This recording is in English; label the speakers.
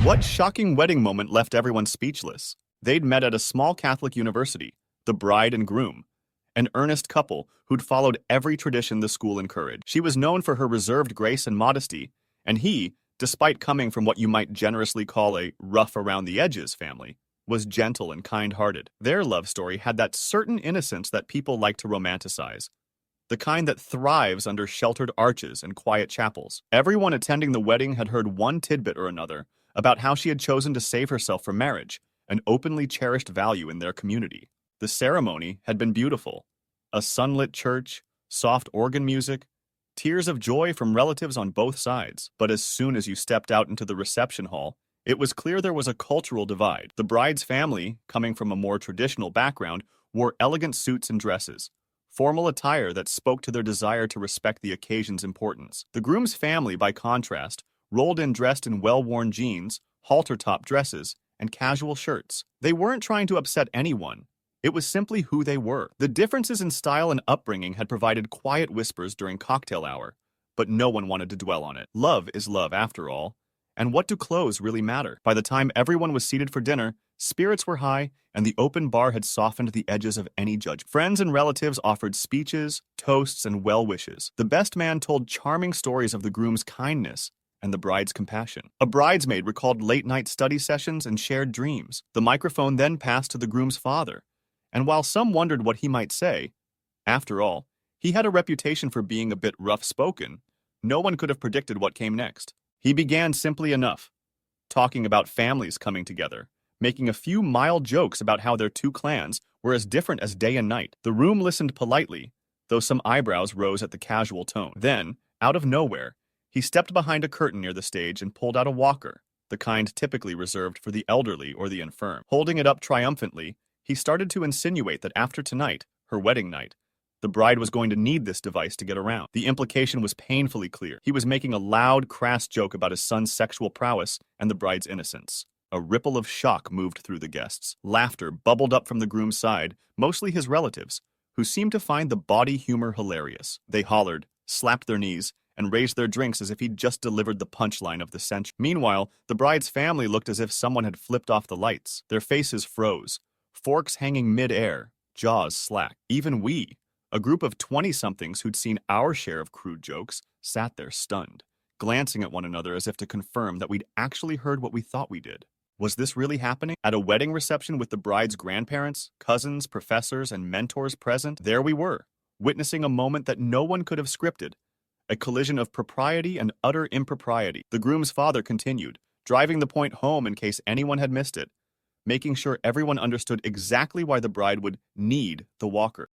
Speaker 1: What shocking wedding moment left everyone speechless? They'd met at a small Catholic university, the bride and groom, an earnest couple who'd followed every tradition the school encouraged. She was known for her reserved grace and modesty, and he, despite coming from what you might generously call a rough-around-the-edges family, was gentle and kind-hearted. Their love story had that certain innocence that people like to romanticize, the kind that thrives under sheltered arches and quiet chapels. Everyone attending the wedding had heard one tidbit or another about how she had chosen to save herself for marriage, an openly cherished value in their community. The ceremony had been beautiful. A sunlit church, soft organ music, tears of joy from relatives on both sides. But as soon as you stepped out into the reception hall, it was clear there was a cultural divide. The bride's family, coming from a more traditional background, wore elegant suits and dresses, formal attire that spoke to their desire to respect the occasion's importance. The groom's family, by contrast, rolled in dressed in well-worn jeans, halter-top dresses, and casual shirts. They weren't trying to upset anyone. It was simply who they were. The differences in style and upbringing had provided quiet whispers during cocktail hour, but no one wanted to dwell on it. Love is love, after all. And what do clothes really matter? By the time everyone was seated for dinner, spirits were high, and the open bar had softened the edges of any judgment. Friends and relatives offered speeches, toasts, and well wishes. The best man told charming stories of the groom's kindness and the bride's compassion. A bridesmaid recalled late-night study sessions and shared dreams. The microphone then passed to the groom's father, and while some wondered what he might say, after all, he had a reputation for being a bit rough-spoken, no one could have predicted what came next. He began simply enough, talking about families coming together, making a few mild jokes about how their two clans were as different as day and night. The room listened politely, though some eyebrows rose at the casual tone. Then, out of nowhere, he stepped behind a curtain near the stage and pulled out a walker, the kind typically reserved for the elderly or the infirm. Holding it up triumphantly, he started to insinuate that after tonight, her wedding night, the bride was going to need this device to get around. The implication was painfully clear. He was making a loud, crass joke about his son's sexual prowess and the bride's innocence. A ripple of shock moved through the guests. Laughter bubbled up from the groom's side, mostly his relatives, who seemed to find the bawdy humor hilarious. They hollered, slapped their knees, and raised their drinks as if he'd just delivered the punchline of the century. Meanwhile, the bride's family looked as if someone had flipped off the lights. Their faces froze, forks hanging mid-air, jaws slack. Even we, a group of 20-somethings who'd seen our share of crude jokes, sat there stunned, glancing at one another as if to confirm that we'd actually heard what we thought we did. Was this really happening? At a wedding reception with the bride's grandparents, cousins, professors, and mentors present, there we were, witnessing a moment that no one could have scripted, a collision of propriety and utter impropriety. The groom's father continued, driving the point home in case anyone had missed it, making sure everyone understood exactly why the bride would need the walker.